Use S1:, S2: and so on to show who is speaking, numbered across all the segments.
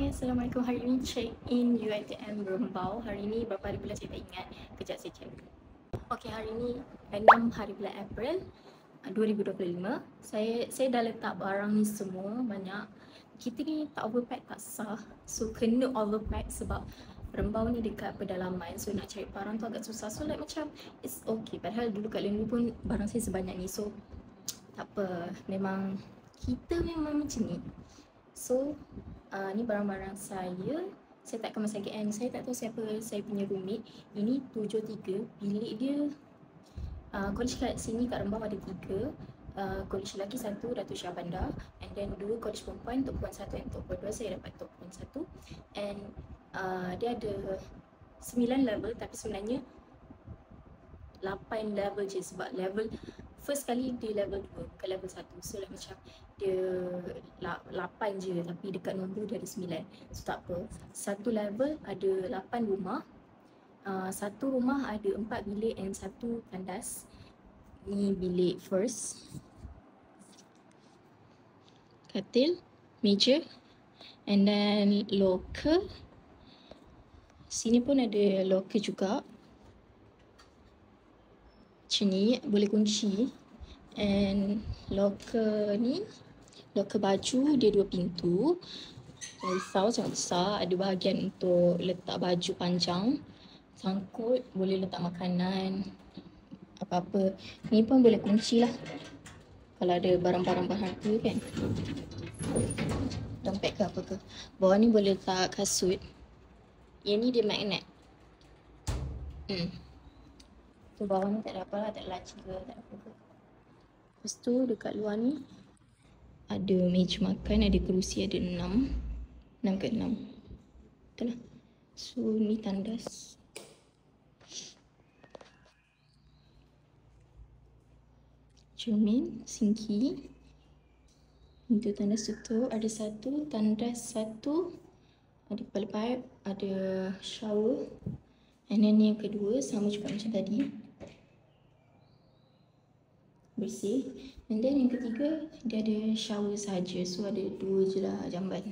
S1: Hai, Assalamualaikum. Hari ini check in UiTM Rembau. Hari ini berapa hari bulan saya tak ingat. Kejap saya check. Okey, hari ini 6 hari bulan April 2025. Saya dah letak barang ni semua banyak. Kita ni tak overpack tak sah. So kena overpack sebab Rembau ni dekat pedalaman. So nak cari barang tu agak susah. So like macam it's okay. Padahal dulu kat Lendu pun barang saya sebanyak ni. So tak apa. Kita memang macam ni. So ni barang-barang saya tak akan masuk KN. Saya tak tahu siapa saya punya roommate. Ini 73. Bilik dia college kat sini kat Rembau ada 3. College lelaki 1, Dato' Syah Bandar, and then 2 college perempuan, Tok Puan 1 dan Tok Puan 2. Saya dapat Tok Puan 1. And dia ada 9 level tapi sebenarnya 8 level je sebab level first kali dia level 2 bukan level 1. So like macam dia 8 je tapi dekat nombor dia ada 9. So tak apa. Satu level ada 8 rumah. Satu rumah ada 4 bilik and 1 tandas. Ni bilik first. Katil, meja, and then locker. Sini pun ada locker juga. Macam ni, boleh kunci. And locker ni, locker baju, dia 2 pintu. Jangan risau, sangat besar. Ada bahagian untuk letak baju panjang. Sangkut, boleh letak makanan, apa-apa. Ni pun boleh kunci lah kalau ada barang-barang berharga kan, dompet ke apa ke. Bawah ni boleh letak kasut. Yang ni dia magnet. Tu bawah ni tak ada apa lah, tak ada laci ke, tak ada apa ke. Lepas tu dekat luar ni ada meja makan, ada kerusi, ada 6 ke 6. Betul lah. So ni tandas. Cermin, sinki. Pintu tandas tutup. Ada 1 tandas, 1 ada kepala pipe, ada shower. And then yang kedua sama juga macam tadi, bersih. And then yang ketiga dia ada shower saja. So ada 2 je lah jamban.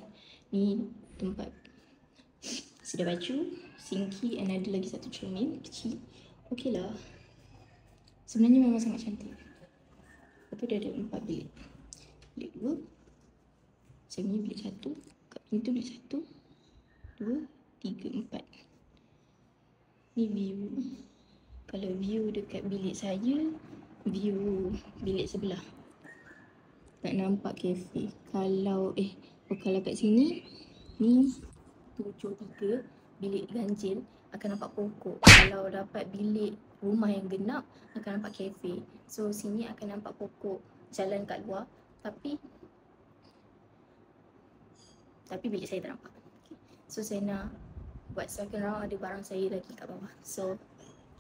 S1: Ni tempat sedia baju, sinki, and ada lagi 1 cermin kecil. Okey lah. Sebenarnya memang sangat cantik. Lepas tu dia ada 4 bilik. Bilik 2. Saya punya bilik 1. Kat pintu bilik 1, 2, 3, 4. Ni view. Kalau view dekat bilik saya, view bilik sebelah. Tak nampak kafe. Kalau kat sini, ni 73 bilik ganjil akan nampak pokok. Kalau dapat bilik rumah yang genap akan nampak kafe. So sini akan nampak pokok, jalan kat luar. Tapi bilik saya tak nampak. Okay. So saya nak buat second round, ada barang saya lagi kat bawah. So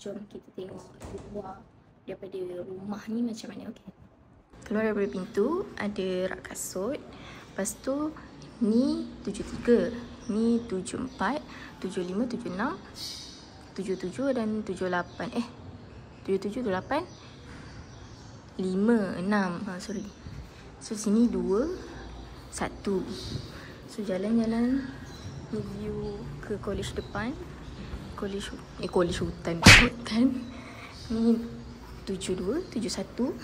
S1: jom kita tengok luar daripada rumah ni macam mana. Okay. Keluar daripada pintu ada rak kasut. Lepas tu ni 73, ni 74, 75, 76, 77 dan 78. 77, 78, 5, 6. Sorry. So sini 2, 1. So jalan-jalan view ke college depan. College hutan. Ni 72, 71.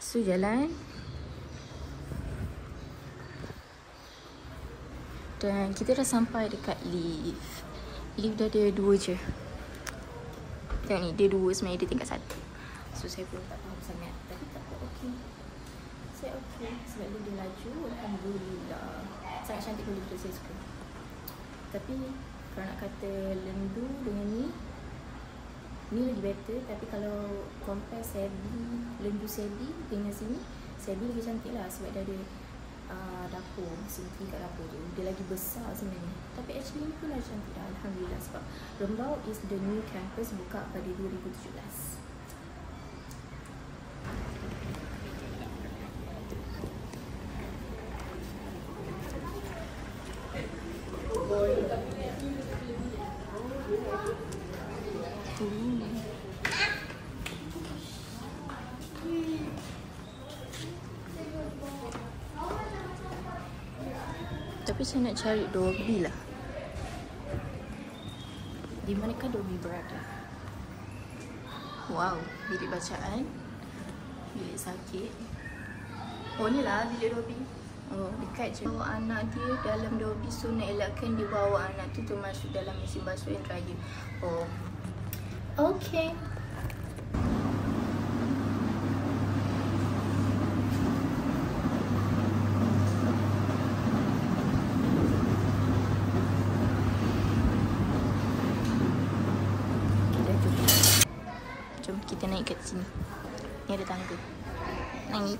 S1: So jalan. Dan kita dah sampai dekat lift. Lift dah ada 2 je. Tengok ni, dia 2 sebenarnya, dia tingkat 1. So saya pun tak faham sangat. Tapi tak apa, okey. Saya okey sebab dia laju. Alhamdulillah. Sangat cantik pun lift, saya suka. Tapi kalau nak kata Lendu dengan ni lagi better. Tapi kalau compare Lendu Sebi dengan sini, Sebi lagi cantik lah sebab dia ada dapur, sinki kat dapur tu. Dia lagi besar sebenarnya. Tapi actually pun dah cantik dah, Alhamdulillah. Sebab Rembau is the new campus, buka pada 2017. Tapi saya nak cari Dobby lah. Di manakah Dobby berada? Wow, bilik bacaan, bilik sakit. Oh, ni lah bilik Dobby. Oh, dekat je. Bawa anak dia dalam Dobby, so nak elakkan dia bawa anak tu termasuk dalam mesin basuh yang raya. Oh, okay. Jom kita naik kat sini. Ni ada tangga. Naik.